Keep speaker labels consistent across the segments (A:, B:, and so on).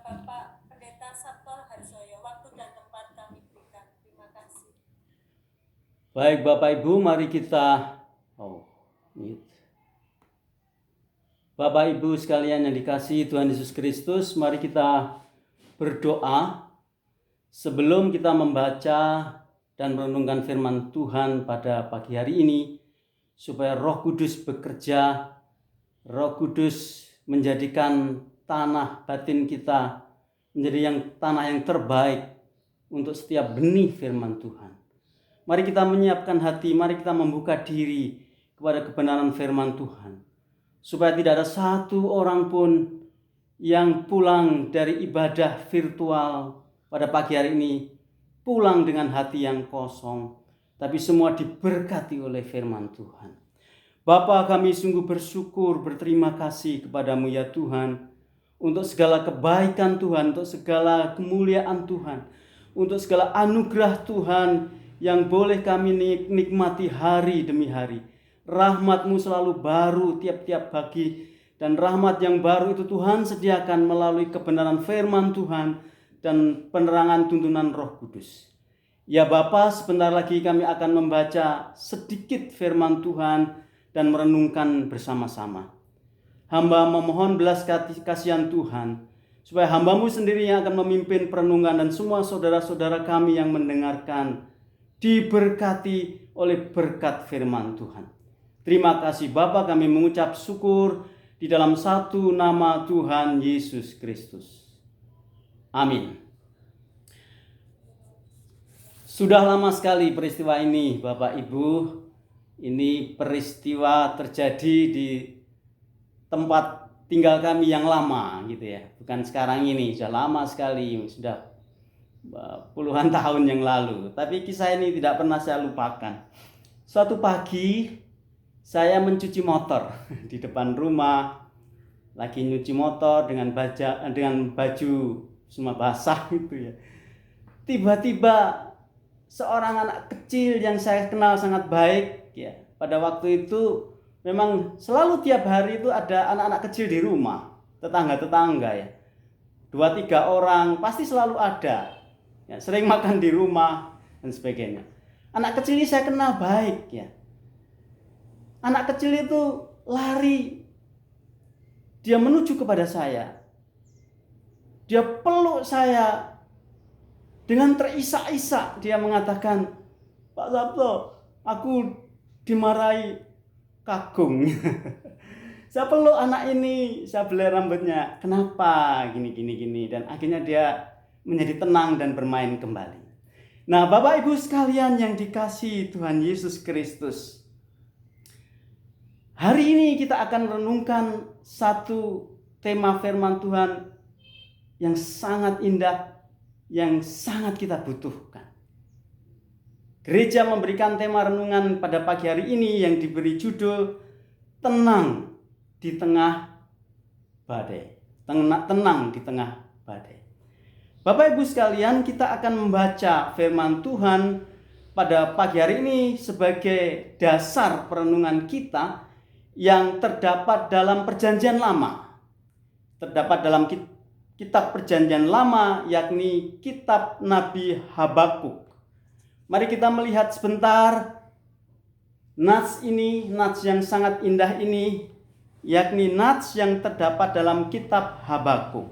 A: Bapak Pendeta Sabto Harsoyo. Waktu dan tempat kami berikan. Terima kasih.
B: Baik Bapak Ibu, mari kita Bapak Ibu sekalian yang dikasihi Tuhan Yesus Kristus, mari kita berdoa sebelum kita membaca dan merenungkan firman Tuhan pada pagi hari ini, supaya Roh Kudus bekerja, Roh Kudus menjadikan tanah batin kita menjadi tanah yang terbaik untuk setiap benih firman Tuhan. Mari kita menyiapkan hati, mari kita membuka diri kepada kebenaran firman Tuhan, supaya tidak ada satu orang pun yang pulang dari ibadah virtual pada pagi hari ini pulang dengan hati yang kosong, tapi semua diberkati oleh firman Tuhan. Bapa, kami sungguh bersyukur, berterima kasih kepadamu ya Tuhan, untuk segala kebaikan Tuhan, untuk segala kemuliaan Tuhan, untuk segala anugerah Tuhan yang boleh kami nikmati hari demi hari. Rahmat-Mu selalu baru tiap-tiap pagi, dan rahmat yang baru itu Tuhan sediakan melalui kebenaran firman Tuhan dan penerangan tuntunan Roh Kudus. Ya Bapa, sebentar lagi kami akan membaca sedikit firman Tuhan dan merenungkan bersama-sama. Hamba memohon belas kasihan Tuhan, supaya hamba-Mu sendiri yang akan memimpin perenungan, dan semua saudara-saudara kami yang mendengarkan diberkati oleh berkat firman Tuhan. Terima kasih Bapa, kami mengucap syukur di dalam satu nama Tuhan Yesus Kristus. Amin. Sudah lama sekali peristiwa ini Bapak Ibu. Ini peristiwa terjadi di tempat tinggal kami yang lama gitu ya. Bukan sekarang ini, sudah lama sekali, sudah puluhan tahun yang lalu. Tapi kisah ini tidak pernah saya lupakan. Suatu pagi saya mencuci motor di depan rumah, lagi nyuci motor dengan baju semua basah gitu ya. Tiba-tiba seorang anak kecil yang saya kenal sangat baik ya. Pada waktu itu memang selalu tiap hari itu ada anak-anak kecil di rumah, tetangga-tetangga ya. 2-3 orang pasti selalu ada. Ya, sering makan di rumah dan sebagainya. Anak kecil ini saya kenal baik ya. Anak kecil itu lari, dia menuju kepada saya, dia peluk saya dengan terisak-isak. Dia mengatakan, Pak Sabto, aku dimarahi Kakung. Saya peluk anak ini, saya belai rambutnya, kenapa gini. Dan akhirnya dia menjadi tenang dan bermain kembali. Nah Bapak Ibu sekalian yang dikasihi Tuhan Yesus Kristus, hari ini kita akan renungkan satu tema firman Tuhan yang sangat indah, yang sangat kita butuhkan. Gereja memberikan tema renungan pada pagi hari ini yang diberi judul Tenang di Tengah Badai. Tenang di tengah badai. Bapak Ibu sekalian, kita akan membaca firman Tuhan pada pagi hari ini sebagai dasar perenungan kita yang terdapat dalam Perjanjian Lama. Terdapat dalam kitab Perjanjian Lama, yakni kitab Nabi Habakuk. Mari kita melihat sebentar nats yang sangat indah ini, yakni nats yang terdapat dalam kitab Habakuk.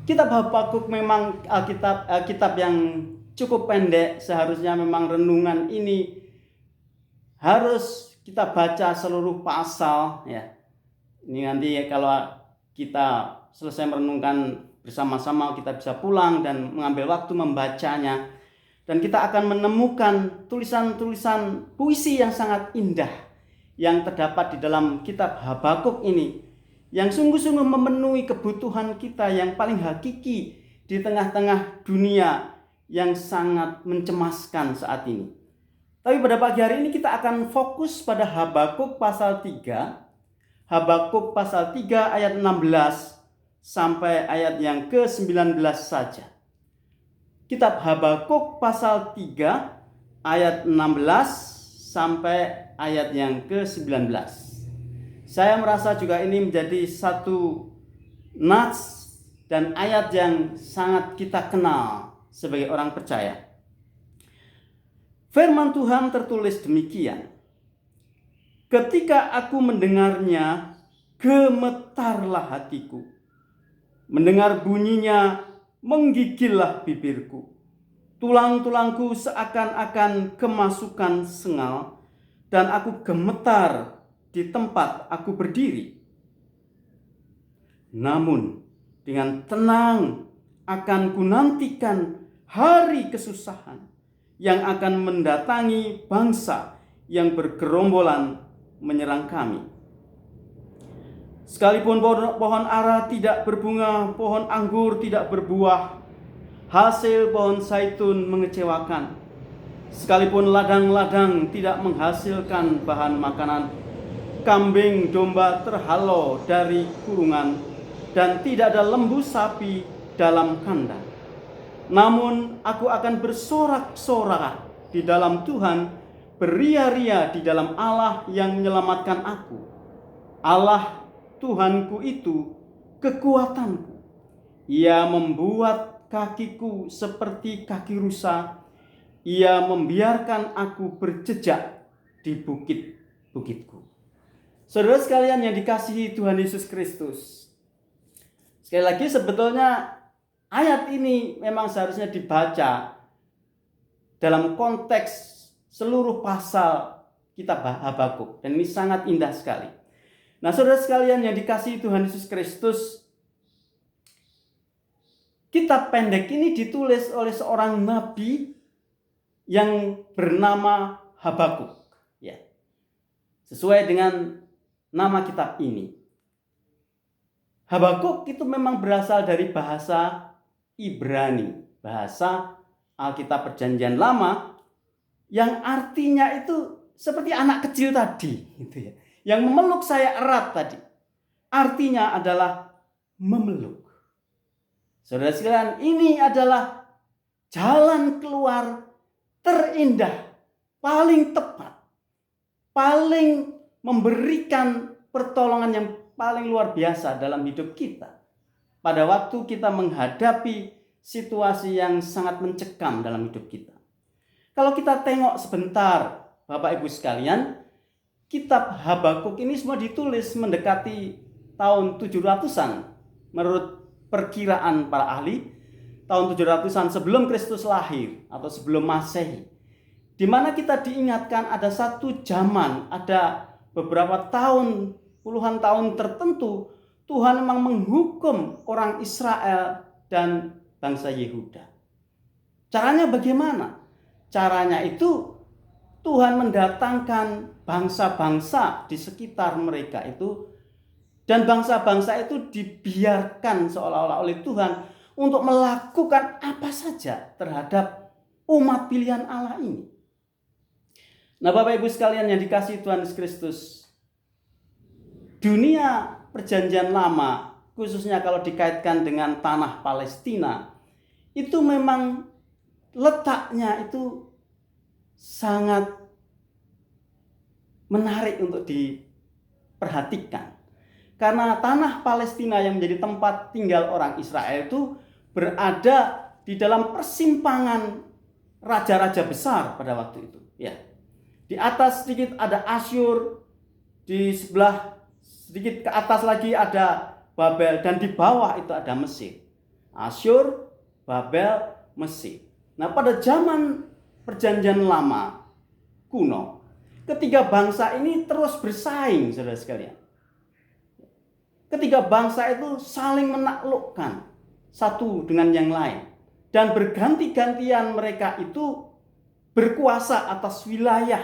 B: Kitab Habakuk memang kitab yang cukup pendek. Seharusnya memang renungan ini harus kita baca seluruh pasal ya. Ini nanti kalau kita selesai merenungkan bersama-sama, kita bisa pulang dan mengambil waktu membacanya. Dan kita akan menemukan tulisan-tulisan puisi yang sangat indah yang terdapat di dalam kitab Habakuk ini, yang sungguh-sungguh memenuhi kebutuhan kita yang paling hakiki di tengah-tengah dunia yang sangat mencemaskan saat ini. Tapi pada pagi hari ini kita akan fokus pada Habakuk pasal 3. Habakuk pasal 3 ayat 16 sampai ayat yang ke-19 saja. Kitab Habakuk pasal 3 ayat 16 sampai ayat yang ke-19. Saya merasa juga ini menjadi satu Nas dan ayat yang sangat kita kenal sebagai orang percaya. Firman Tuhan tertulis demikian. Ketika aku mendengarnya, gemetarlah hatiku. Mendengar bunyinya, menggigillah bibirku. Tulang-tulangku seakan-akan kemasukan sengal, dan aku gemetar di tempat aku berdiri. Namun, dengan tenang akan kunantikan hari kesusahan yang akan mendatangi bangsa yang bergerombolan menyerang kami. Sekalipun pohon ara tidak berbunga, pohon anggur tidak berbuah, hasil pohon zaitun mengecewakan. Sekalipun ladang-ladang tidak menghasilkan bahan makanan, kambing domba terhalau dari kurungan, dan tidak ada lembu sapi dalam kandang. Namun aku akan bersorak-sorak di dalam Tuhan, beria-ria di dalam Allah yang menyelamatkan aku. Allah Tuhanku itu kekuatanku. Ia membuat kakiku seperti kaki rusa. Ia membiarkan aku berjejak di bukit-bukitku. Saudara sekalian yang dikasihi Tuhan Yesus Kristus, sekali lagi sebetulnya ayat ini memang seharusnya dibaca dalam konteks seluruh pasal kitab Habakuk, dan ini sangat indah sekali. Nah, saudara sekalian yang dikasihi Tuhan Yesus Kristus, kitab pendek ini ditulis oleh seorang nabi yang bernama Habakuk, ya. Sesuai dengan nama kitab ini. Habakuk itu memang berasal dari bahasa Ibrani, bahasa Alkitab Perjanjian Lama, yang artinya itu seperti anak kecil tadi, gitu ya. Yang memeluk saya erat tadi. Artinya adalah memeluk. Saudara sekalian, ini adalah jalan keluar terindah, paling tepat, paling memberikan pertolongan yang paling luar biasa dalam hidup kita. Pada waktu kita menghadapi situasi yang sangat mencekam dalam hidup kita. Kalau kita tengok sebentar, Bapak Ibu sekalian, kitab Habakuk ini semua ditulis mendekati tahun 700-an. Menurut perkiraan para ahli, tahun 700-an sebelum Kristus lahir atau sebelum Masehi. Di mana kita diingatkan ada satu zaman, ada beberapa tahun, puluhan tahun tertentu, Tuhan memang menghukum orang Israel dan bangsa Yehuda. Caranya bagaimana? Caranya itu Tuhan mendatangkan bangsa-bangsa di sekitar mereka itu, dan bangsa-bangsa itu dibiarkan seolah-olah oleh Tuhan untuk melakukan apa saja terhadap umat pilihan Allah ini. Nah, Bapak Ibu sekalian yang dikasihi Tuhan Yesus Kristus, dunia Perjanjian Lama, khususnya kalau dikaitkan dengan tanah Palestina, itu memang letaknya itu sangat menarik untuk diperhatikan. Karena tanah Palestina yang menjadi tempat tinggal orang Israel itu berada di dalam persimpangan raja-raja besar pada waktu itu. Ya. Di atas sedikit ada Asyur, di sebelah sedikit ke atas lagi ada Babel, dan di bawah itu ada Mesir. Asyur, Babel, Mesir. Nah, pada zaman Perjanjian Lama kuno, ketiga bangsa ini terus bersaing, saudara sekalian. Ketiga bangsa itu saling menaklukkan satu dengan yang lain, dan berganti-gantian mereka itu berkuasa atas wilayah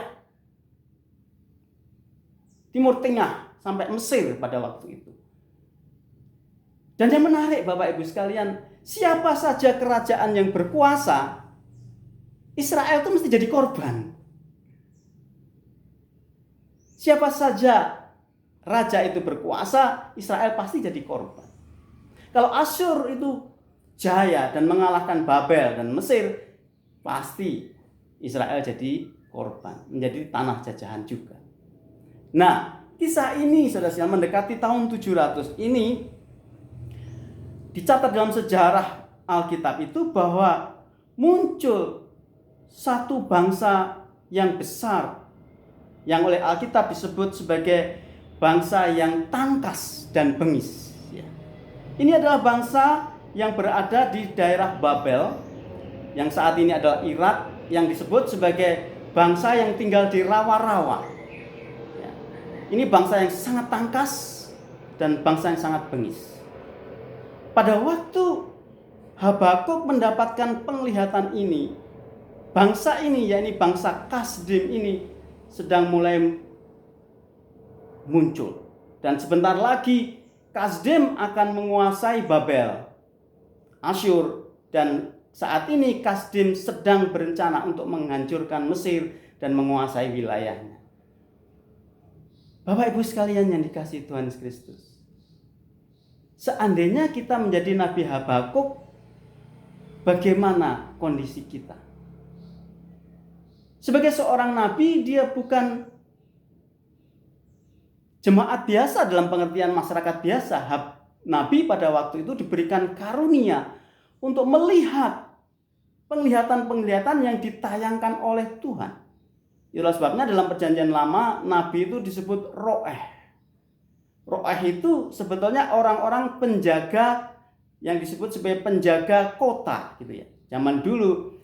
B: Timur Tengah sampai Mesir pada waktu itu. Dan yang menarik Bapak Ibu sekalian, siapa saja kerajaan yang berkuasa, Israel itu mesti jadi korban. Siapa saja raja itu berkuasa, Israel pasti jadi korban. Kalau Asyur itu jaya dan mengalahkan Babel dan Mesir, pasti Israel jadi korban, menjadi tanah jajahan juga. Nah, kisah ini saudara sekalian mendekati tahun 700 ini dicatat dalam sejarah Alkitab itu bahwa muncul satu bangsa yang besar yang oleh Alkitab disebut sebagai bangsa yang tangkas dan bengis. Ini adalah bangsa yang berada di daerah Babel, yang saat ini adalah Irak, yang disebut sebagai bangsa yang tinggal di rawa-rawa. Ini bangsa yang sangat tangkas dan bangsa yang sangat bengis. Pada waktu Habakuk mendapatkan penglihatan ini, bangsa ini, yakni bangsa Kasdim ini, sedang mulai muncul. Dan sebentar lagi Kasdim akan menguasai Babel, Asyur, dan saat ini Kasdim sedang berencana untuk menghancurkan Mesir dan menguasai wilayahnya. Bapak Ibu sekalian yang dikasihi Tuhan Yesus Kristus, seandainya kita menjadi Nabi Habakuk, bagaimana kondisi kita? Sebagai seorang nabi, dia bukan jemaat biasa dalam pengertian masyarakat biasa. Nabi pada waktu itu diberikan karunia untuk melihat penglihatan-penglihatan yang ditayangkan oleh Tuhan. Itulah sebabnya dalam perjanjian lama, nabi itu disebut roeh. Roeh itu sebetulnya orang-orang penjaga yang disebut sebagai penjaga kota, gitu ya. Zaman dulu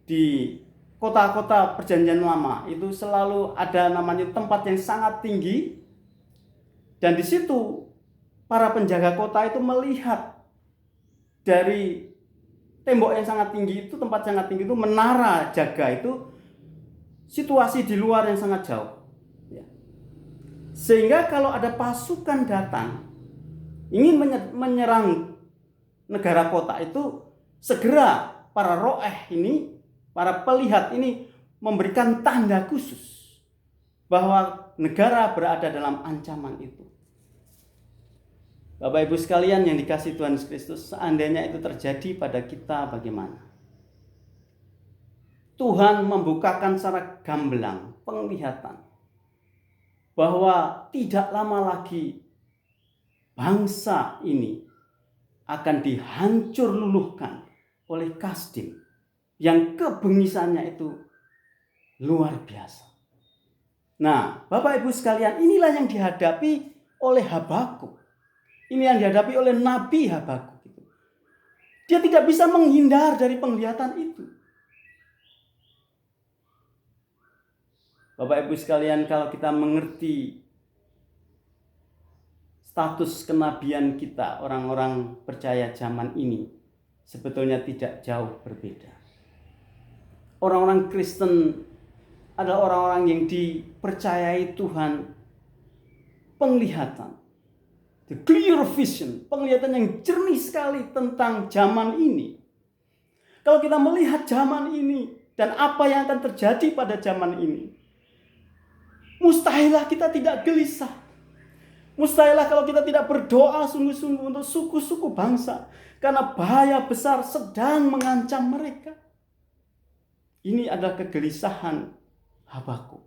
B: di kota-kota perjanjian lama itu selalu ada namanya tempat yang sangat tinggi, dan di situ para penjaga kota itu melihat dari tembok yang sangat tinggi itu, tempat sangat tinggi itu, menara jaga itu, situasi di luar yang sangat jauh. Sehingga kalau ada pasukan datang ingin menyerang negara kota itu, segera para roeh ini, para pelihat ini memberikan tanda khusus bahwa negara berada dalam ancaman itu. Bapak Ibu sekalian yang dikasihi Tuhan Yesus Kristus, seandainya itu terjadi pada kita, bagaimana? Tuhan membukakan secara gamblang penglihatan bahwa tidak lama lagi bangsa ini akan dihancur luluhkan oleh Kasdim yang kebengisannya itu luar biasa. Nah, Bapak Ibu sekalian, inilah yang dihadapi oleh Habakuk. Ini yang dihadapi oleh Nabi Habakuk. Dia tidak bisa menghindar dari penglihatan itu. Bapak Ibu sekalian, kalau kita mengerti status kenabian kita, orang-orang percaya zaman ini sebetulnya tidak jauh berbeda. Orang-orang Kristen adalah orang-orang yang dipercayai Tuhan penglihatan, the clear vision, penglihatan yang jernih sekali tentang zaman ini. Kalau kita melihat zaman ini dan apa yang akan terjadi pada zaman ini, mustahillah kita tidak gelisah. Mustahillah kalau kita tidak berdoa sungguh-sungguh untuk suku-suku bangsa, karena bahaya besar sedang mengancam mereka. Ini adalah kegelisahan Habakuk.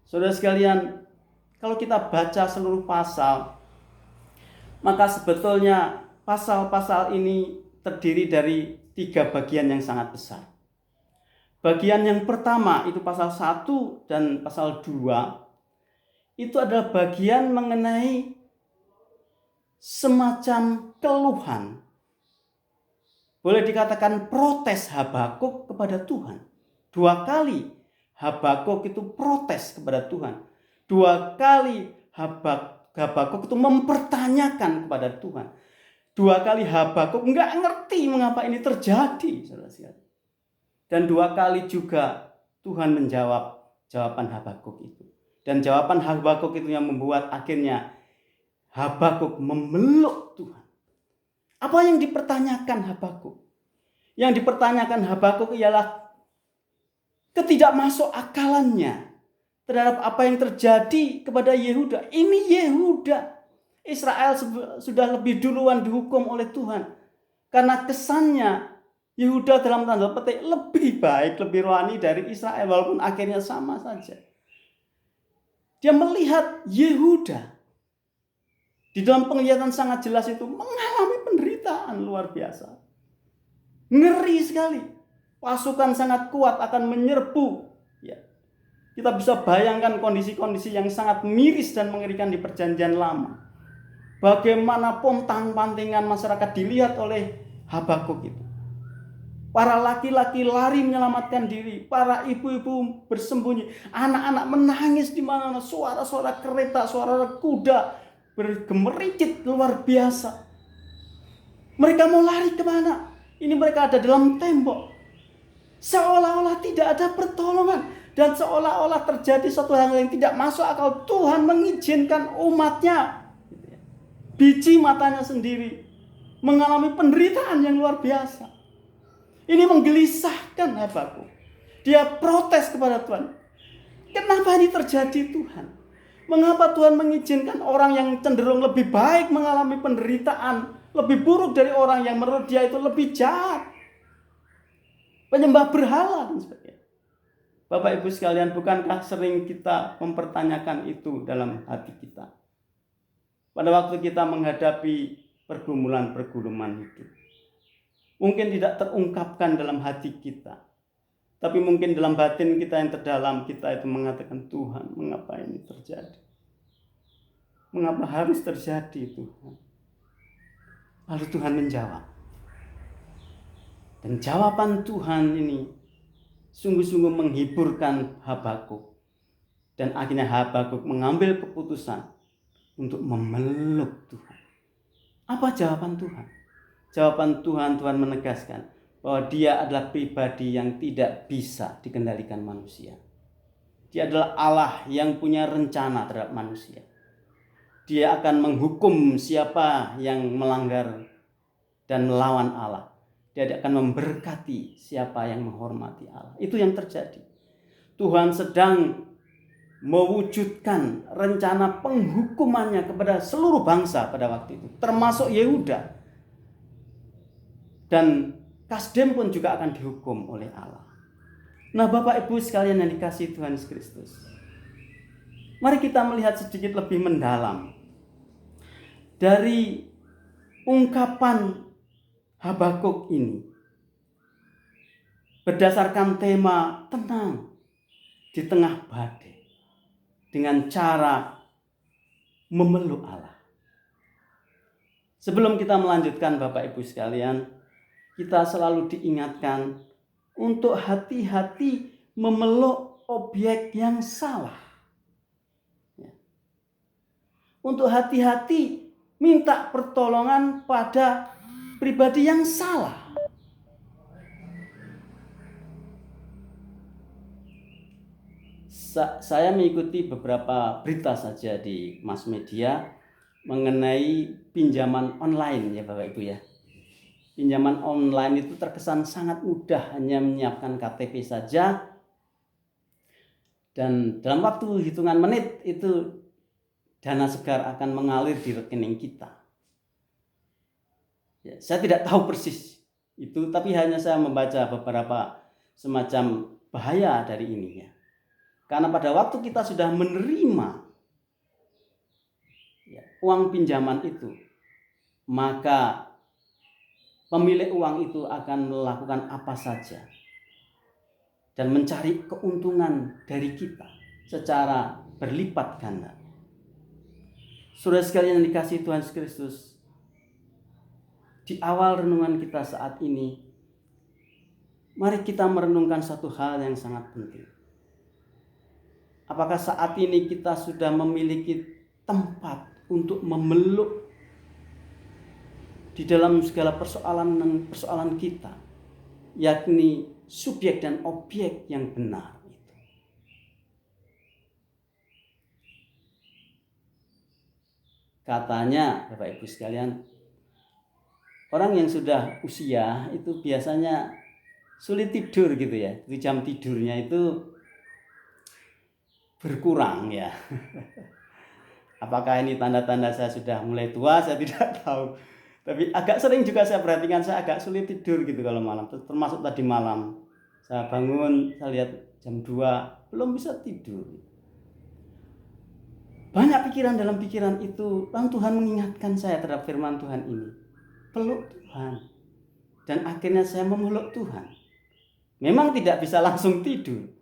B: Saudara sekalian, kalau kita baca seluruh pasal, maka sebetulnya pasal-pasal ini terdiri dari 3 bagian yang sangat besar. Bagian yang pertama itu pasal 1 dan pasal 2, itu adalah bagian mengenai semacam keluhan. Boleh dikatakan protes Habakuk kepada Tuhan. 2 kali Habakuk itu protes kepada Tuhan. 2 kali Habakuk itu mempertanyakan kepada Tuhan. 2 kali Habakuk nggak ngerti mengapa ini terjadi, saudara-saudara. Dan 2 kali juga Tuhan menjawab jawaban Habakuk itu. Dan jawaban Habakuk itu yang membuat akhirnya Habakuk memeluk Tuhan. Apa yang dipertanyakan Habakuk? Yang dipertanyakan Habakuk ialah ketidakmasuk akalannya terhadap apa yang terjadi kepada Yehuda. Ini Yehuda. Israel sudah lebih duluan dihukum oleh Tuhan. Karena kesannya Yehuda dalam tanda petik lebih baik, lebih rohani dari Israel, walaupun akhirnya sama saja. Dia melihat Yehuda Di dalam penglihatan sangat jelas itu mengalami penderitaan luar biasa. Ngeri sekali. Pasukan sangat kuat akan menyerbu. Ya. Kita bisa bayangkan kondisi-kondisi yang sangat miris dan mengerikan di perjanjian lama. Bagaimana pontang-pantingan masyarakat dilihat oleh Habakuk itu. Para laki-laki lari menyelamatkan diri, para ibu-ibu bersembunyi, anak-anak menangis di mana suara-suara kereta, suara kuda bergemericit luar biasa. Mereka mau lari kemana? Ini mereka ada dalam tembok. Seolah-olah tidak ada pertolongan. Dan seolah-olah terjadi suatu hal yang tidak masuk akal. Tuhan mengizinkan umatnya, biji matanya sendiri, mengalami penderitaan yang luar biasa. Ini menggelisahkan Habakuk. Dia protes kepada Tuhan. Kenapa ini terjadi Tuhan? Mengapa Tuhan mengizinkan orang yang cenderung lebih baik mengalami penderitaan lebih buruk dari orang yang menurut dia itu lebih jahat, penyembah berhala dan sebagainya? Bapak Ibu sekalian, bukankah sering kita mempertanyakan itu dalam hati kita? Pada waktu kita menghadapi pergumulan-pergumulan hidup. Mungkin tidak terungkapkan dalam hati kita. Tapi mungkin dalam batin kita yang terdalam, kita itu mengatakan, Tuhan, mengapa ini terjadi? Mengapa harus terjadi, Tuhan? Lalu Tuhan menjawab. Dan jawaban Tuhan ini sungguh-sungguh menghiburkan Habakuk. Dan akhirnya Habakuk mengambil keputusan untuk memeluk Tuhan. Apa jawaban Tuhan? Jawaban Tuhan menegaskan bahwa dia adalah pribadi yang tidak bisa dikendalikan manusia. Dia adalah Allah yang punya rencana terhadap manusia. Dia akan menghukum siapa yang melanggar dan melawan Allah. Dia akan memberkati siapa yang menghormati Allah. Itu yang terjadi. Tuhan sedang mewujudkan rencana penghukumannya kepada seluruh bangsa pada waktu itu, termasuk Yehuda. Dan Kasdem pun juga akan dihukum oleh Allah. Nah, Bapak Ibu sekalian yang dikasihi Tuhan Yesus Kristus, mari kita melihat sedikit lebih mendalam dari ungkapan Habakuk ini berdasarkan tema tenang di tengah badai dengan cara memeluk Allah. Sebelum kita melanjutkan Bapak Ibu sekalian, kita selalu diingatkan untuk hati-hati memeluk objek yang salah. Untuk hati-hati minta pertolongan pada pribadi yang salah. Saya mengikuti beberapa berita saja di mass media mengenai pinjaman online ya Bapak Ibu ya. Pinjaman online itu terkesan sangat mudah, hanya menyiapkan KTP saja. Dan dalam waktu hitungan menit itu dana segar akan mengalir di rekening kita. Ya, saya tidak tahu persis itu, tapi hanya saya membaca beberapa semacam bahaya dari ini ya. Karena pada waktu kita sudah menerima ya, uang pinjaman itu, maka pemilik uang itu akan melakukan apa saja dan mencari keuntungan dari kita secara berlipat ganda. Saudara sekalian yang dikasihi Tuhan Yesus Kristus, di awal renungan kita saat ini, mari kita merenungkan satu hal yang sangat penting. Apakah saat ini kita sudah memiliki tempat untuk memeluk di dalam segala persoalan kita, yakni subjek dan objek yang benar itu. Katanya Bapak Ibu sekalian, orang yang sudah usia itu biasanya sulit tidur gitu ya. Jadi jam tidurnya itu berkurang ya. Apakah ini tanda-tanda saya sudah mulai tua? Saya tidak tahu. Tapi agak sering juga saya perhatikan, saya agak sulit tidur gitu kalau malam. Termasuk tadi malam. Saya bangun, saya lihat jam 2, belum bisa tidur. Banyak pikiran dalam pikiran itu, lalu Tuhan mengingatkan saya terhadap firman Tuhan ini. Peluk Tuhan. Dan akhirnya saya memeluk Tuhan. Memang tidak bisa langsung tidur,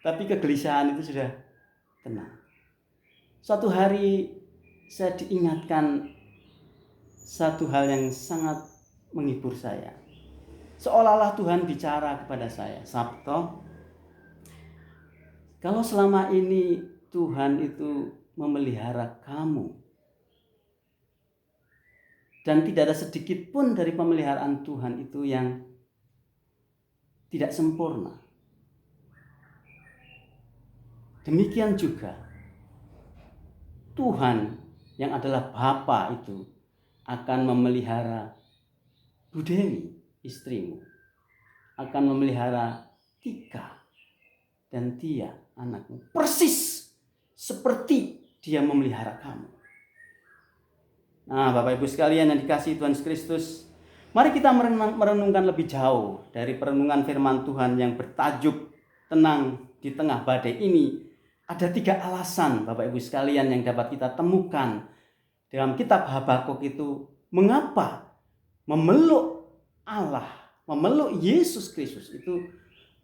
B: tapi kegelisahan itu sudah tenang. Suatu hari saya diingatkan satu hal yang sangat menghibur saya. Seolah-olah Tuhan bicara kepada saya, Sabto, kalau selama ini Tuhan itu memelihara kamu, dan tidak ada sedikit pun dari pemeliharaan Tuhan itu yang tidak sempurna. Demikian juga Tuhan yang adalah Bapa itu akan memelihara Bu Dewi, istrimu, akan memelihara Tika dan Tia, anakmu, persis seperti Dia memelihara kamu. Nah, Bapak Ibu sekalian yang dikasihi Tuhan Kristus, mari kita merenungkan lebih jauh dari perenungan firman Tuhan yang bertajuk tenang di tengah badai ini. Ada 3 alasan Bapak Ibu sekalian yang dapat kita temukan dalam kitab Habakuk itu, mengapa memeluk Allah, memeluk Yesus Kristus itu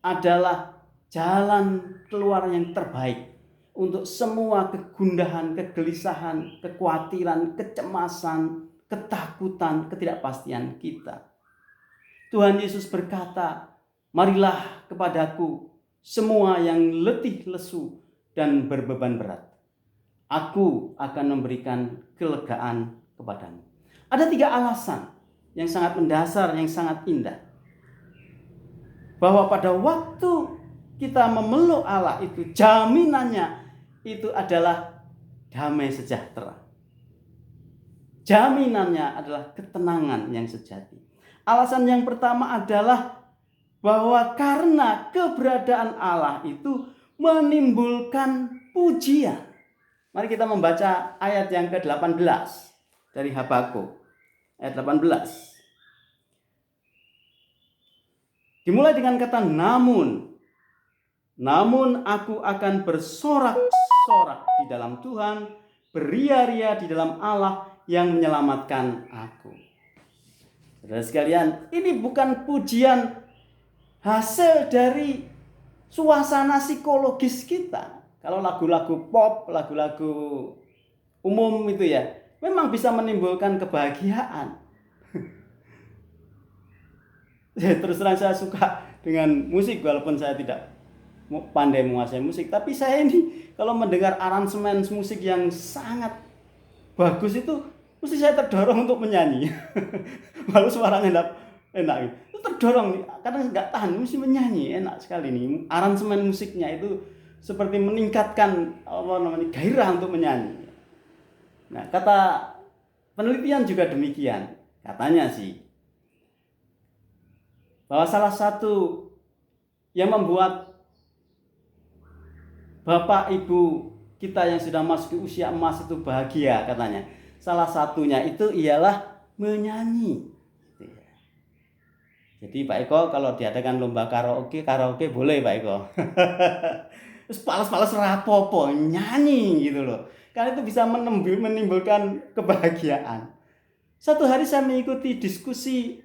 B: adalah jalan keluar yang terbaik untuk semua kegundahan, kegelisahan, kekhawatiran, kecemasan, ketakutan, ketidakpastian kita. Tuhan Yesus berkata, marilah kepadaku semua yang letih lesu dan berbeban berat. Aku akan memberikan kelegaan kepadamu. Ada 3 alasan yang sangat mendasar, yang sangat indah. Bahwa pada waktu kita memeluk Allah itu, jaminannya itu adalah damai sejahtera. Jaminannya adalah ketenangan yang sejati. Alasan yang pertama adalah bahwa karena keberadaan Allah itu menimbulkan pujian. Mari kita membaca ayat yang ke-18 dari Habakuk. Ayat 18. Dimulai dengan kata namun aku akan bersorak-sorak di dalam Tuhan, beria-ria di dalam Allah yang menyelamatkan aku. Saudara sekalian, ini bukan pujian hasil dari suasana psikologis kita. Kalau lagu-lagu pop, lagu-lagu umum itu ya, memang bisa menimbulkan kebahagiaan. Terus terang saya suka dengan musik walaupun saya tidak pandai menguasai musik, tapi saya ini kalau mendengar aransemen musik yang sangat bagus itu mesti saya terdorong untuk menyanyi. Walau suaranya enak itu terdorong karena nggak tahan mesti menyanyi, enak sekali nih aransemen musiknya itu seperti meningkatkan gairah untuk menyanyi. Nah, kata penelitian juga demikian, katanya sih bahwa salah satu yang membuat Bapak Ibu kita yang sudah masuk ke usia emas itu bahagia, katanya salah satunya itu ialah menyanyi. Jadi Pak Eko kalau diadakan lomba karaoke boleh Pak Eko. Terus palas-palas rapopo nyanyi gitu loh. Karena itu bisa menimbulkan kebahagiaan. Satu hari saya mengikuti diskusi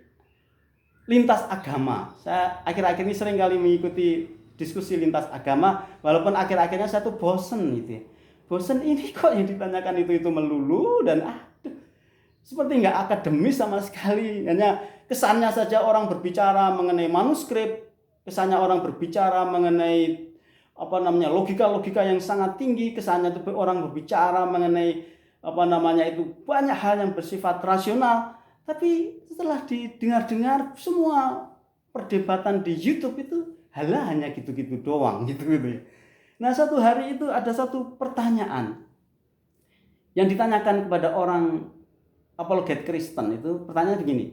B: lintas agama. Saya akhir-akhir ini sering kali mengikuti diskusi lintas agama, walaupun akhir-akhirnya saya tuh bosen gitu ya. Bosen ini kok yang ditanyakan itu melulu dan seperti nggak akademis sama sekali. Hanya kesannya saja orang berbicara mengenai manuskrip, kesannya orang berbicara mengenai logika-logika yang sangat tinggi, kesannya itu orang berbicara mengenai itu banyak hal yang bersifat rasional. Tapi setelah didengar-dengar semua perdebatan di YouTube itu hanya gitu-gitu doang gitu ya. Nah, satu hari itu ada satu pertanyaan yang ditanyakan kepada orang apologet Kristen itu, pertanyaannya begini.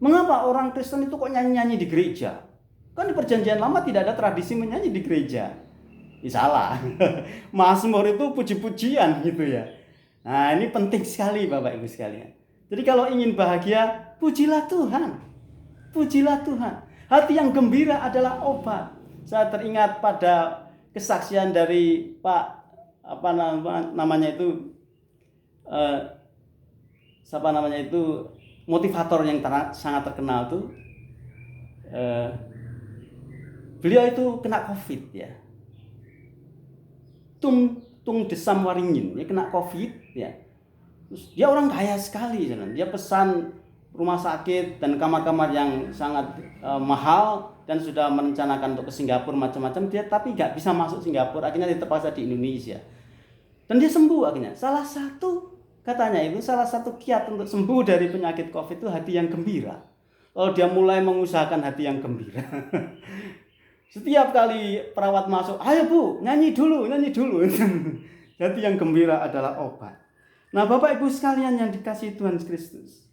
B: Mengapa orang Kristen itu kok nyanyi-nyanyi di gereja? Kan di Perjanjian Lama tidak ada tradisi menyanyi di gereja. Salah. Mazmur itu puji-pujian gitu ya. Nah, ini penting sekali Bapak Ibu sekalian. Jadi kalau ingin bahagia, pujilah Tuhan. Pujilah Tuhan. Hati yang gembira adalah obat. Saya teringat pada kesaksian dari Pak namanya itu motivator yang sangat terkenal tuh, beliau itu kena COVID ya. Tung Desam Waringin, dia kena COVID ya. Terus dia orang kaya sekali, dia pesan rumah sakit dan kamar-kamar yang sangat mahal dan sudah merencanakan untuk ke Singapura macam-macam, dia tapi nggak bisa masuk Singapura, akhirnya dia terpaksa di Indonesia. Dan dia sembuh akhirnya. Salah satu kiat untuk sembuh dari penyakit COVID itu hati yang gembira. Kalau dia mulai mengusahakan hati yang gembira. Setiap kali perawat masuk, ayo Bu, nyanyi dulu. Hati yang gembira adalah obat. Nah Bapak Ibu sekalian yang dikasihi Tuhan Kristus,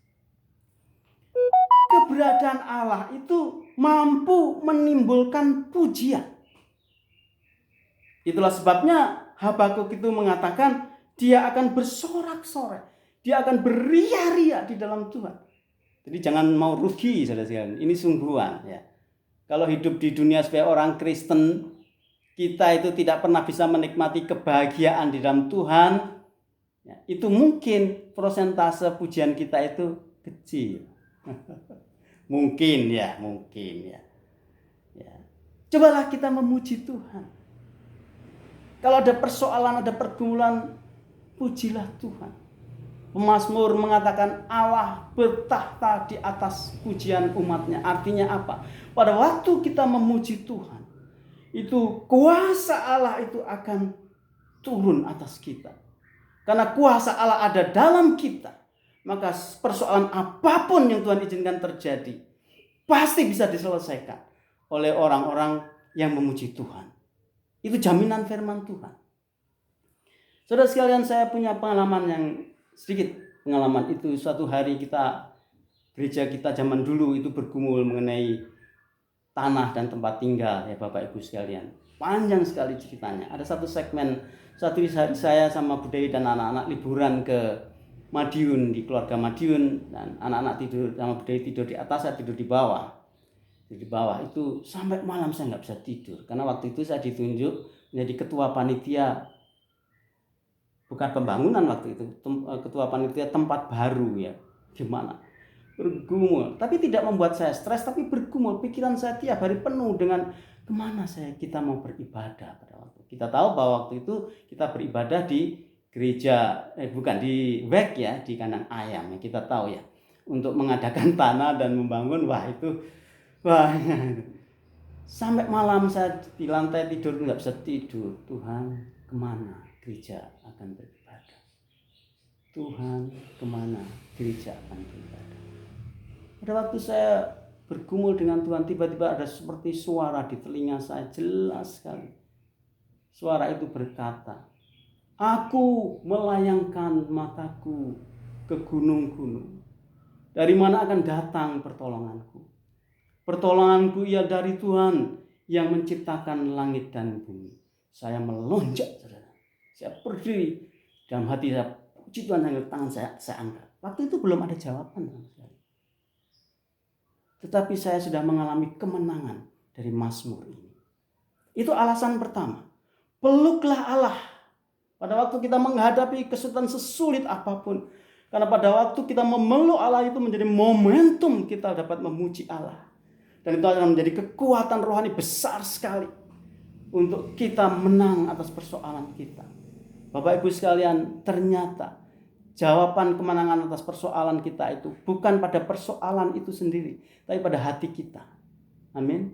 B: keberadaan Allah itu mampu menimbulkan pujian. Itulah sebabnya Habakuk itu mengatakan dia akan bersorak-sorai, dia akan beria-ria di dalam Tuhan. Jadi jangan mau rugi, saudara-saudara. Ini sungguhan ya. Kalau hidup di dunia sebagai orang Kristen, kita itu tidak pernah bisa menikmati kebahagiaan di dalam Tuhan, ya, itu mungkin persentase pujian kita itu kecil. mungkin ya. Cobalah kita memuji Tuhan. Kalau ada persoalan, ada pergumulan, pujilah Tuhan. Pemazmur mengatakan Allah bertahta di atas pujian umatnya. Artinya apa? Pada waktu kita memuji Tuhan, itu kuasa Allah itu akan turun atas kita. Karena kuasa Allah ada dalam kita, maka persoalan apapun yang Tuhan izinkan terjadi pasti bisa diselesaikan oleh orang-orang yang memuji Tuhan. Itu jaminan firman Tuhan. Saudara sekalian, saya punya pengalaman yang sedikit. Pengalaman itu suatu hari gereja kita zaman dulu itu bergumul mengenai tanah dan tempat tinggal ya Bapak Ibu sekalian. Panjang sekali ceritanya. Ada satu segmen, satu hari saya sama Budaya dan anak-anak liburan ke Madiun, di keluarga Madiun, dan anak-anak tidur sama Budaya tidur di atas, saya tidur di bawah. Di bawah itu sampai malam saya nggak bisa tidur karena waktu itu saya ditunjuk menjadi ketua panitia, bukan pembangunan waktu itu, ketua panitia tempat baru ya. Gimana? Bergumul, tapi tidak membuat saya stres, tapi bergumul. Pikiran saya tiap hari penuh dengan kemana kita mau beribadah pada waktu. Kita tahu bahwa waktu itu kita beribadah di gereja, bukan di WEC ya, di kandang ayam ya, kita tahu ya. Untuk mengadakan tanah dan membangun, sampai malam saya di lantai tidur nggak bisa tidur. Tuhan, kemana gereja akan beribadah? Tuhan, kemana gereja akan beribadah? Pada waktu saya bergumul dengan Tuhan, tiba-tiba ada seperti suara di telinga saya, jelas sekali. Suara itu berkata, aku melayangkan mataku ke gunung-gunung. Dari mana akan datang pertolonganku? Pertolonganku ia dari Tuhan yang menciptakan langit dan bumi. Saya melonjak, saudara. Saya berdiri, dalam hati saya, puji Tuhan, yang tangan saya angkat. Waktu itu belum ada jawaban. Tetapi saya sudah mengalami kemenangan dari Mazmur ini. Itu alasan pertama. Peluklah Allah. Pada waktu kita menghadapi kesulitan sesulit apapun. Karena pada waktu kita memeluk Allah itu menjadi momentum kita dapat memuji Allah. Dan itu akan menjadi kekuatan rohani besar sekali. Untuk kita menang atas persoalan kita. Bapak Ibu sekalian, ternyata jawaban kemenangan atas persoalan kita itu bukan pada persoalan itu sendiri, tapi pada hati kita. Amin.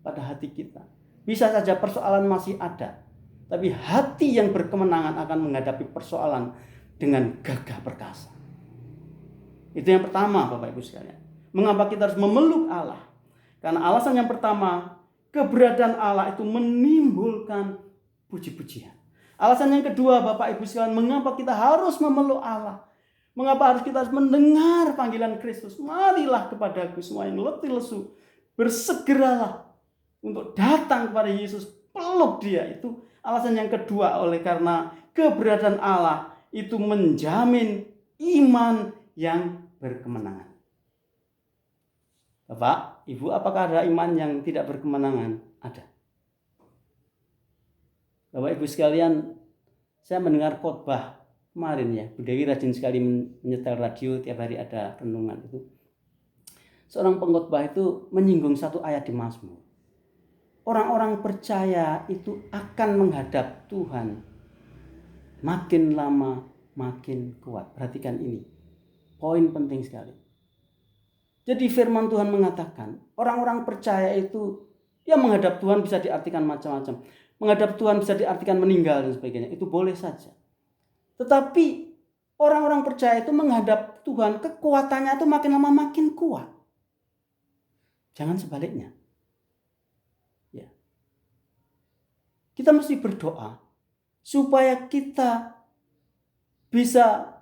B: Pada hati kita. Bisa saja persoalan masih ada, tapi hati yang berkemenangan akan menghadapi persoalan dengan gagah perkasa. Itu yang pertama, Bapak Ibu sekalian. Mengapa kita harus memeluk Allah? Karena alasan yang pertama, keberadaan Allah itu menimbulkan puji-pujian. Alasan yang kedua, Bapak Ibu sekalian, mengapa kita harus memeluk Allah? Mengapa kita harus mendengar panggilan Kristus? Marilah kepadaku semua yang letih lesu, bersegeralah untuk datang kepada Yesus, peluk Dia. Itu alasan yang kedua, oleh karena keberadaan Allah itu menjamin iman yang berkemenangan. Bapak, Ibu, apakah ada iman yang tidak berkemenangan? Ada. Bapak Ibu sekalian, Saya mendengar khotbah kemarin ya, Bu Dewi rajin sekali menyetel radio, tiap hari ada renungan itu. Seorang pengkhotbah itu menyinggung satu ayat di Mazmur. Orang-orang percaya itu akan menghadap Tuhan makin lama makin kuat. Perhatikan ini, poin penting sekali. Jadi firman Tuhan mengatakan orang-orang percaya itu ya menghadap Tuhan bisa diartikan macam-macam. Menghadap Tuhan bisa diartikan meninggal dan sebagainya. Itu boleh saja. Tetapi orang-orang percaya itu menghadap Tuhan, kekuatannya itu makin lama makin kuat. Jangan sebaliknya. Ya. Kita mesti berdoa supaya kita bisa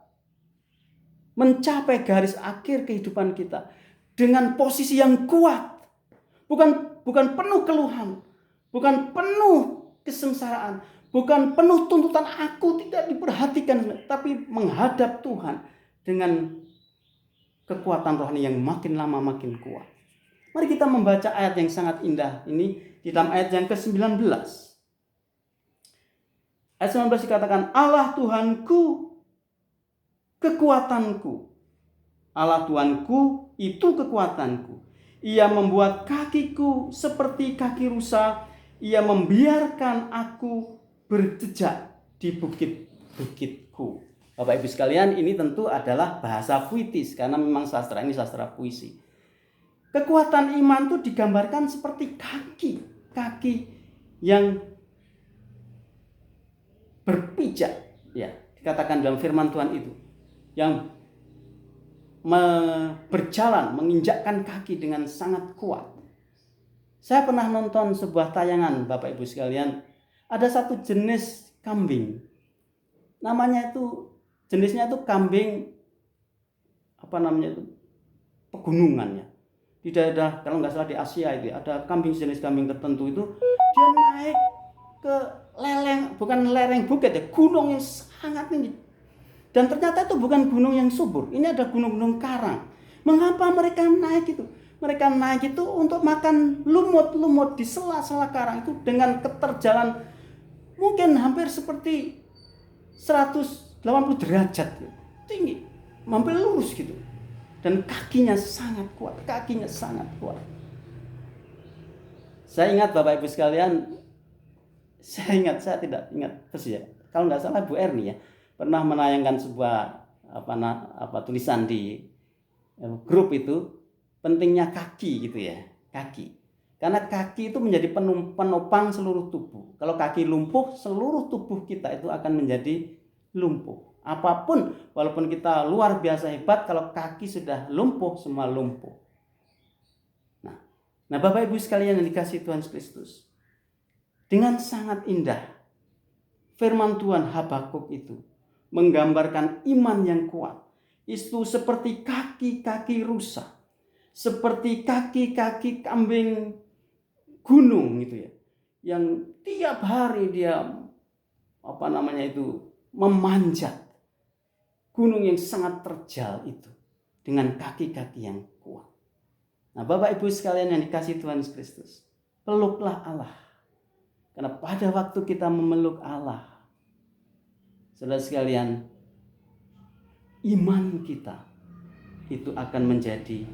B: mencapai garis akhir kehidupan kita dengan posisi yang kuat. Bukan penuh keluhan, bukan penuh kesengsaraan, bukan penuh tuntutan aku tidak diperhatikan, tapi menghadap Tuhan dengan kekuatan rohani yang makin lama makin kuat. Mari kita membaca ayat yang sangat indah ini di dalam ayat yang ke-19. Ayat 19 dikatakan, Allah Tuhanku, kekuatanku. Allah Tuhanku itu kekuatanku. Ia membuat kakiku seperti kaki rusa. Ia membiarkan aku berjejak di bukit-bukitku. Bapak Ibu sekalian, ini tentu adalah bahasa puitis karena memang sastra ini sastra puisi. Kekuatan iman itu digambarkan seperti kaki yang berpijak, ya, dikatakan dalam firman Tuhan itu, yang berjalan, menginjakkan kaki dengan sangat kuat. Saya pernah nonton sebuah tayangan, Bapak Ibu sekalian, ada satu jenis kambing, jenisnya itu kambing pegunungan ya. Di daerah, kalau nggak salah di Asia itu ada jenis kambing tertentu itu dia naik ke lereng bukit ya, gunung yang sangat tinggi. Dan ternyata itu bukan gunung yang subur, ini ada gunung-gunung karang. Mengapa mereka naik itu? Mereka naik itu untuk makan lumut-lumut di sela-sela karang itu dengan keterjalan mungkin hampir seperti 180 derajat tinggi, hampir lurus gitu. Dan kakinya sangat kuat. Saya ingat Bapak Ibu sekalian, saya tidak ingat persis ya. Kalau nggak salah Bu Erni ya pernah menayangkan sebuah tulisan di grup itu, pentingnya kaki gitu ya, kaki. Karena kaki itu menjadi penopang seluruh tubuh. Kalau kaki lumpuh, seluruh tubuh kita itu akan menjadi lumpuh. Apapun, walaupun kita luar biasa hebat, kalau kaki sudah lumpuh, semua lumpuh. Nah Bapak Ibu sekalian yang dikasihi Tuhan Kristus, dengan sangat indah firman Tuhan Habakuk itu menggambarkan iman yang kuat. Itu seperti kaki-kaki rusa, seperti kaki-kaki kambing gunung gitu ya, yang tiap hari dia memanjat gunung yang sangat terjal itu dengan kaki-kaki yang kuat. Nah Bapak Ibu sekalian yang dikasihi Tuhan Kristus, peluklah Allah. Karena pada waktu kita memeluk Allah, saudara sekalian, iman kita itu akan menjadi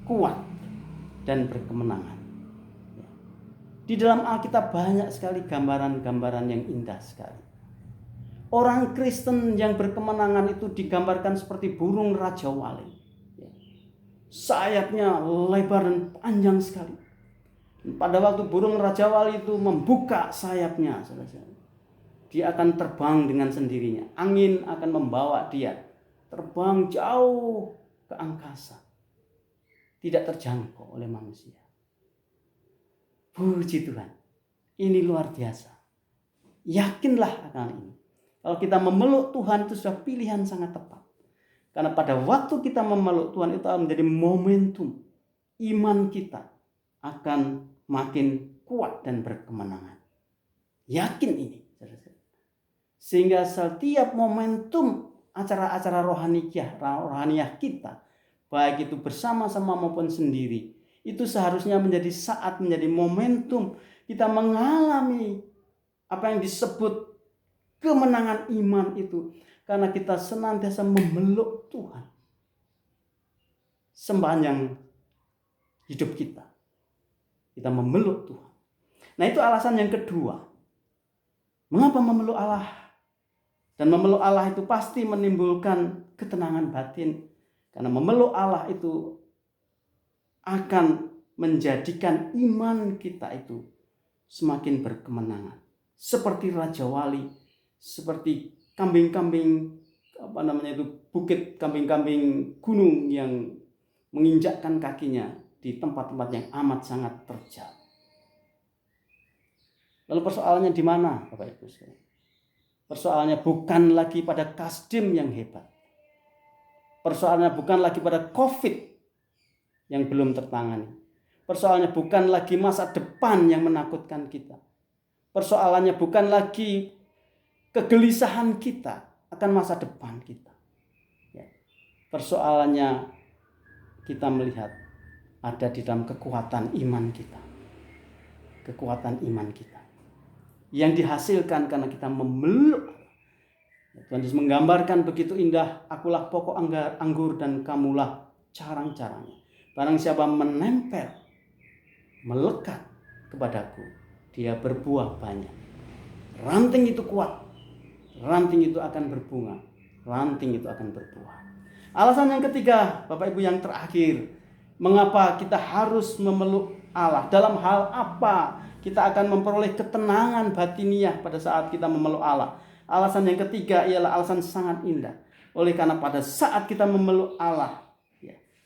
B: kuat dan berkemenangan. Di dalam Alkitab banyak sekali gambaran-gambaran yang indah sekali. Orang Kristen yang berkemenangan itu digambarkan seperti burung Raja Wali. Sayapnya lebar dan panjang sekali. Pada waktu burung Raja Wali itu membuka sayapnya, dia akan terbang dengan sendirinya. Angin akan membawa dia terbang jauh ke angkasa. Tidak terjangkau oleh manusia. Puji Tuhan. Ini luar biasa. Yakinlah akan ini. Kalau kita memeluk Tuhan itu sudah pilihan sangat tepat. Karena pada waktu kita memeluk Tuhan itu akan menjadi momentum. Iman kita akan makin kuat dan berkemenangan. Yakin ini. Sehingga setiap momentum acara-acara rohaniah kita, baik itu bersama-sama maupun sendiri, itu seharusnya menjadi momentum kita mengalami apa yang disebut kemenangan iman itu karena kita senantiasa memeluk Tuhan sepanjang hidup kita. Kita memeluk Tuhan. Nah, itu alasan yang kedua. Mengapa memeluk Allah? Dan memeluk Allah itu pasti menimbulkan ketenangan batin. Karena memeluk Allah itu akan menjadikan iman kita itu semakin berkemenangan. Seperti Raja Wali, seperti kambing-kambing bukit kambing-kambing gunung yang menginjakkan kakinya di tempat-tempat yang amat sangat terjal. Lalu persoalannya di mana, Bapak Ibu sekalian? Persoalannya bukan lagi pada Kasdim yang hebat. Persoalannya bukan lagi pada COVID yang belum tertangani. Persoalannya bukan lagi masa depan yang menakutkan kita. Persoalannya bukan lagi kegelisahan kita akan masa depan kita. Ya. Persoalannya kita melihat ada di dalam kekuatan iman kita. Kekuatan iman kita. Yang dihasilkan karena kita memeluk. Tuhan Yesus menggambarkan begitu indah, akulah pokok anggur dan kamulah carang-carangnya. Barang siapa menempel, melekat kepadaku, dia berbuah banyak. Ranting itu kuat, ranting itu akan berbunga, ranting itu akan berbuah. Alasan yang ketiga, Bapak Ibu, yang terakhir, mengapa kita harus memeluk Allah? Dalam hal apa kita akan memperoleh ketenangan batiniah pada saat kita memeluk Allah? Alasan yang ketiga ialah alasan sangat indah. Oleh karena pada saat kita memeluk Allah,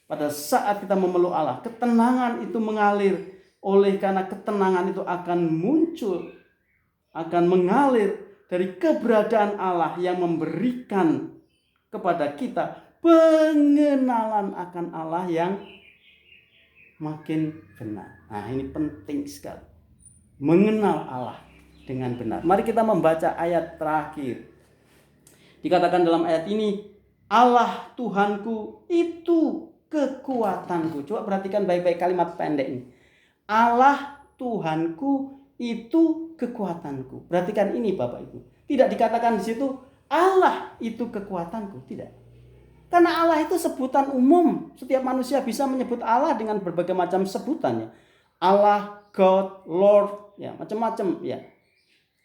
B: pada saat kita memeluk Allah, ketenangan itu mengalir. Oleh karena ketenangan itu akan muncul, akan mengalir dari keberadaan Allah yang memberikan kepada kita pengenalan akan Allah yang makin benar. Nah, ini penting sekali. Mengenal Allah dengan benar. Mari kita membaca ayat terakhir. Dikatakan dalam ayat ini, Allah Tuhanku itu kekuatanku. Coba perhatikan baik-baik kalimat pendek ini. Allah Tuhanku itu kekuatanku. Perhatikan ini Bapak Ibu. Tidak dikatakan di situ Allah itu kekuatanku, tidak. Karena Allah itu sebutan umum. Setiap manusia bisa menyebut Allah dengan berbagai macam sebutannya. Allah, God, Lord, ya macam-macam ya.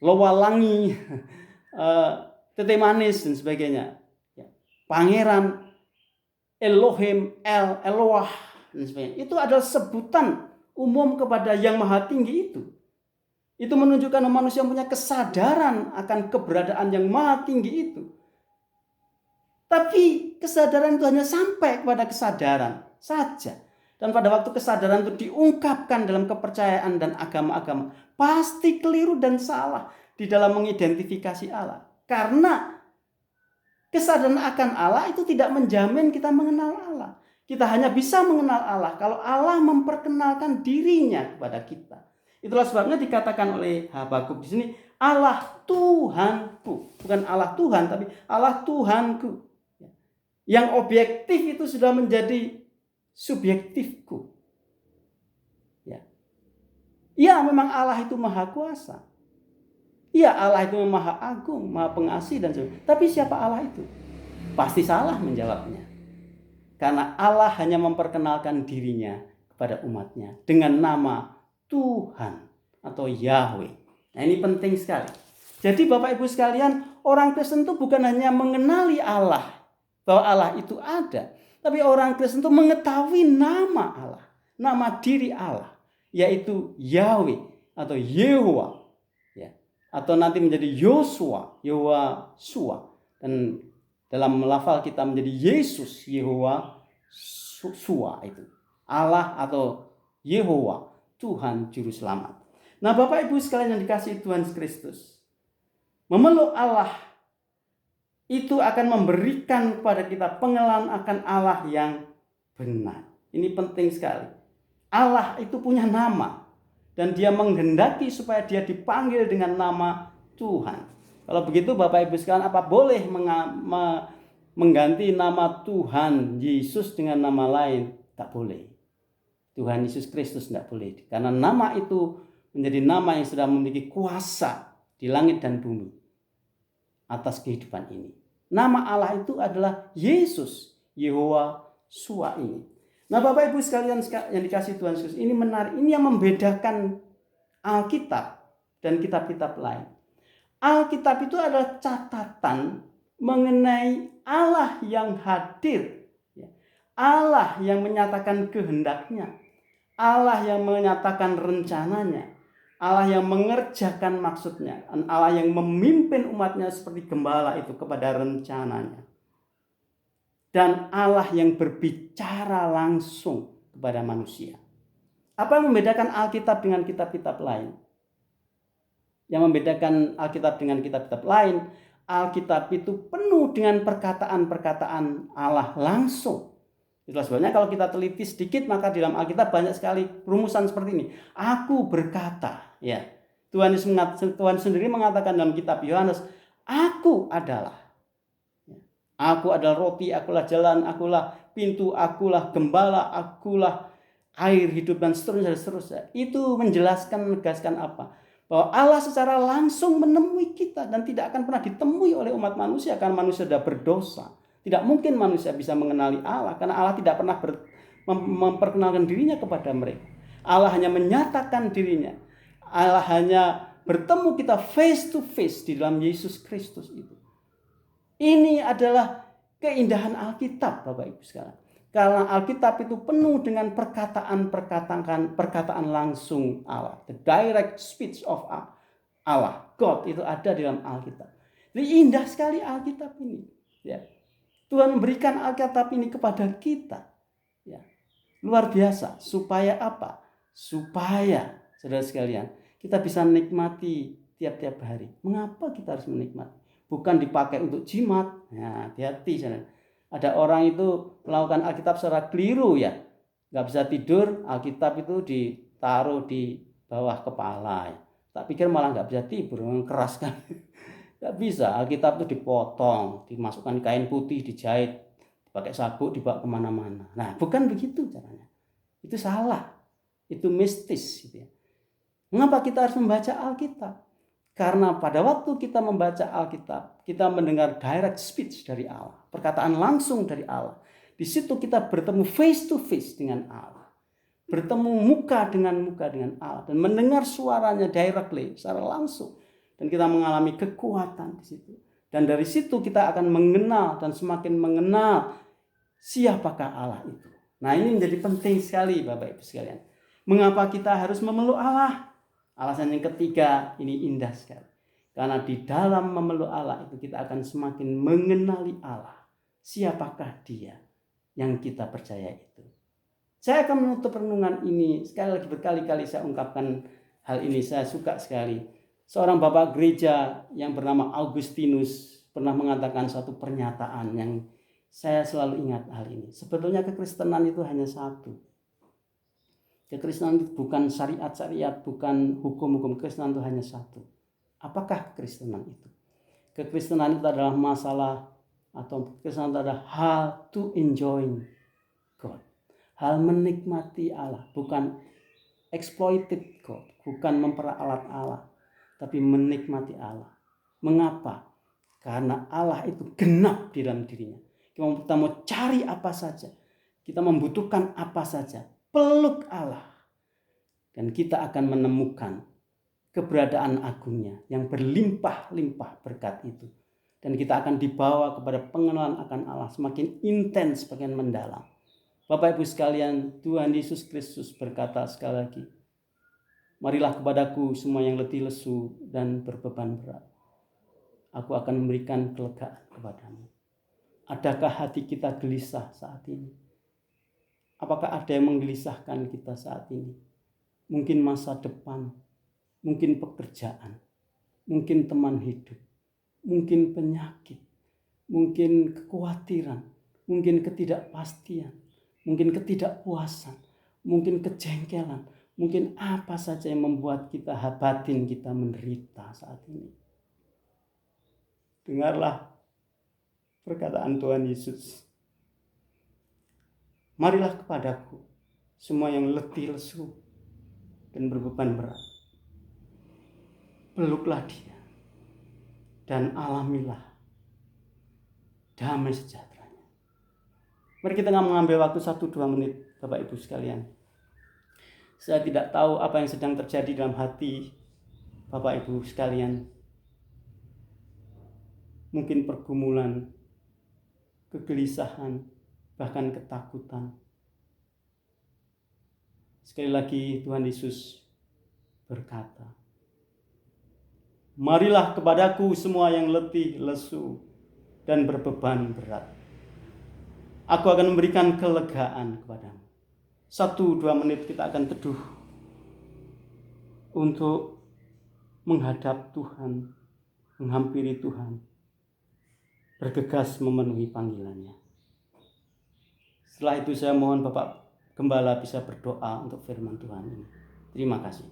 B: Lowalangi, tete manis dan sebagainya. Ya. Pangeran, Elohim, Eloah dan sebagainya. Itu adalah sebutan umum kepada yang maha tinggi itu. Itu menunjukkan manusia punya kesadaran akan keberadaan yang maha tinggi itu. Tapi kesadaran itu hanya sampai kepada kesadaran saja. Dan pada waktu kesadaran itu diungkapkan dalam kepercayaan dan agama-agama, pasti keliru dan salah di dalam mengidentifikasi Allah. Karena kesadaran akan Allah itu tidak menjamin kita mengenal Allah. Kita hanya bisa mengenal Allah kalau Allah memperkenalkan dirinya kepada kita. Itulah sebabnya dikatakan oleh Habakuk di sini, Allah Tuhanku. Bukan Allah Tuhan, tapi Allah Tuhanku. Yang objektif itu sudah menjadi subjektifku. Ya, memang Allah itu maha kuasa. Ya, Allah itu maha agung, maha pengasih dan sebagainya. Tapi siapa Allah itu? Pasti salah menjawabnya. Karena Allah hanya memperkenalkan dirinya kepada umatnya dengan nama Tuhan atau Yahweh. Nah, ini penting sekali. Jadi Bapak Ibu sekalian, orang Kristen itu bukan hanya mengenali Allah, bahwa Allah itu ada. Tapi orang Kristen itu mengetahui nama Allah, nama diri Allah, yaitu Yahweh atau Yehowa, ya, atau nanti menjadi Yosua, Yehowasua, dan dalam lafal kita menjadi Yesus, Yehowasua itu Allah atau Yehowa, Tuhan Juru Selamat. Nah, Bapak Ibu sekalian yang dikasihi Tuhan Kristus, memeluk Allah itu akan memberikan kepada kita pengenalan akan Allah yang benar. Ini penting sekali. Allah itu punya nama. Dan dia menghendaki supaya dia dipanggil dengan nama Tuhan. Kalau begitu Bapak Ibu sekalian, apa boleh mengganti nama Tuhan Yesus dengan nama lain? Tak boleh. Tuhan Yesus Kristus tidak boleh. Karena nama itu menjadi nama yang sudah memiliki kuasa di langit dan bumi. atas kehidupan ini. Nama Allah itu adalah Yesus, Yehowa Shua ini. Nah, Bapak Ibu sekalian yang dikasihi Tuhan Yesus, ini menarik. Ini yang membedakan Alkitab dan kitab-kitab lain. Alkitab itu adalah catatan mengenai Allah yang hadir, Allah yang menyatakan kehendaknya, Allah yang menyatakan rencananya, Allah yang mengerjakan maksudnya, Allah yang memimpin umatnya seperti gembala itu kepada rencananya. Dan Allah yang berbicara langsung kepada manusia. Apa yang membedakan Alkitab dengan kitab-kitab lain? Yang membedakan Alkitab dengan kitab-kitab lain, Alkitab itu penuh dengan perkataan-perkataan Allah langsung. Itulah sebabnya kalau kita teliti sedikit, maka di dalam Alkitab banyak sekali rumusan seperti ini. Aku berkata, ya. Tuhan sendiri mengatakan dalam kitab Yohanes, aku adalah. Aku adalah roti, akulah jalan, akulah pintu, akulah gembala, akulah air hidup, dan seterusnya. Itu menjelaskan, menegaskan apa? Bahwa Allah secara langsung menemui kita dan tidak akan pernah ditemui oleh umat manusia karena manusia sudah berdosa. Tidak mungkin manusia bisa mengenali Allah karena Allah tidak pernah memperkenalkan dirinya kepada mereka. Allah hanya menyatakan dirinya. Allah hanya bertemu kita face to face di dalam Yesus Kristus itu. Ini adalah keindahan Alkitab, Bapak Ibu sekalian. Karena Alkitab itu penuh dengan perkataan langsung Allah. The direct speech of Allah. God itu ada di dalam Alkitab. Jadi indah sekali Alkitab ini. Ya. Tuhan memberikan Alkitab ini kepada kita. Ya. Luar biasa. Supaya apa? Supaya, saudara sekalian, kita bisa menikmati tiap-tiap hari. Mengapa kita harus menikmati? Bukan dipakai untuk jimat. Nah, hati-hati, saudara. Ada orang itu melakukan Alkitab secara keliru ya. Gak bisa tidur, Alkitab itu ditaruh di bawah kepala. Tak pikir malah gak bisa tidur, keras kan. Gak bisa, Alkitab itu dipotong, dimasukkan kain putih, dijahit, pakai sabuk, dibawa kemana-mana. Nah, bukan begitu caranya. Itu salah, itu mistis. Gitu ya. Mengapa kita harus membaca Alkitab? Karena pada waktu kita membaca Alkitab, kita mendengar direct speech dari Allah, perkataan langsung dari Allah. Di situ kita bertemu face to face dengan Allah, bertemu muka dengan Allah, dan mendengar suaranya directly, secara langsung. Dan kita mengalami kekuatan di situ. Dan dari situ kita akan mengenal dan semakin mengenal siapakah Allah itu. Nah, ini menjadi penting sekali Bapak Ibu sekalian. Mengapa kita harus memeluk Allah? Alasan yang ketiga ini indah sekali. Karena di dalam memeluk Allah itu kita akan semakin mengenali Allah. Siapakah Dia yang kita percaya itu. Saya akan menutup renungan ini. Sekali lagi berkali-kali saya ungkapkan hal ini. Saya suka sekali. Seorang bapak gereja yang bernama Augustinus pernah mengatakan satu pernyataan yang saya selalu ingat hal ini. Sebetulnya kekristenan itu hanya satu. Kekristenan itu bukan syariat-syariat, bukan hukum-hukum. Kekristenan itu hanya satu. Apakah kekristenan itu? Kekristenan itu adalah masalah atau kekristenan itu adalah how to enjoy God. Hal menikmati Allah, bukan exploited God, bukan memperalat Allah, tapi menikmati Allah. Mengapa? Karena Allah itu genap di dalam dirinya. Kita mau cari apa saja, kita membutuhkan apa saja, peluk Allah. Dan kita akan menemukan keberadaan agungnya yang berlimpah-limpah berkat itu. Dan kita akan dibawa kepada pengenalan akan Allah semakin intens, semakin mendalam. Bapak Ibu sekalian, Tuhan Yesus Kristus berkata sekali lagi, marilah kepadaku semua yang letih lesu dan berbeban berat. Aku akan memberikan kelegaan kepadamu. Adakah hati kita gelisah saat ini? Apakah ada yang menggelisahkan kita saat ini? Mungkin masa depan, mungkin pekerjaan, mungkin teman hidup, mungkin penyakit, mungkin kekhawatiran, mungkin ketidakpastian, mungkin ketidakpuasan, mungkin kejengkelan, mungkin apa saja yang membuat kita batin kita menderita saat ini. Dengarlah perkataan Tuhan Yesus. Marilah kepadaku semua yang letih lesu dan berbeban berat. Peluklah Dia. dan alamilah damai sejahteranya. Mari kita mengambil waktu 1-2 menit, Bapak Ibu sekalian. Saya tidak tahu apa yang sedang terjadi dalam hati Bapak Ibu sekalian. Mungkin pergumulan, kegelisahan, bahkan ketakutan. Sekali lagi Tuhan Yesus berkata, "Marilah kepadaku semua yang letih, lesu, dan berbeban berat. Aku akan memberikan kelegaan kepadamu." 1-2 menit kita akan teduh untuk menghadap Tuhan, menghampiri Tuhan, bergegas memenuhi panggilannya. Setelah itu saya mohon Bapak Gembala bisa berdoa untuk firman Tuhan ini. Terima kasih.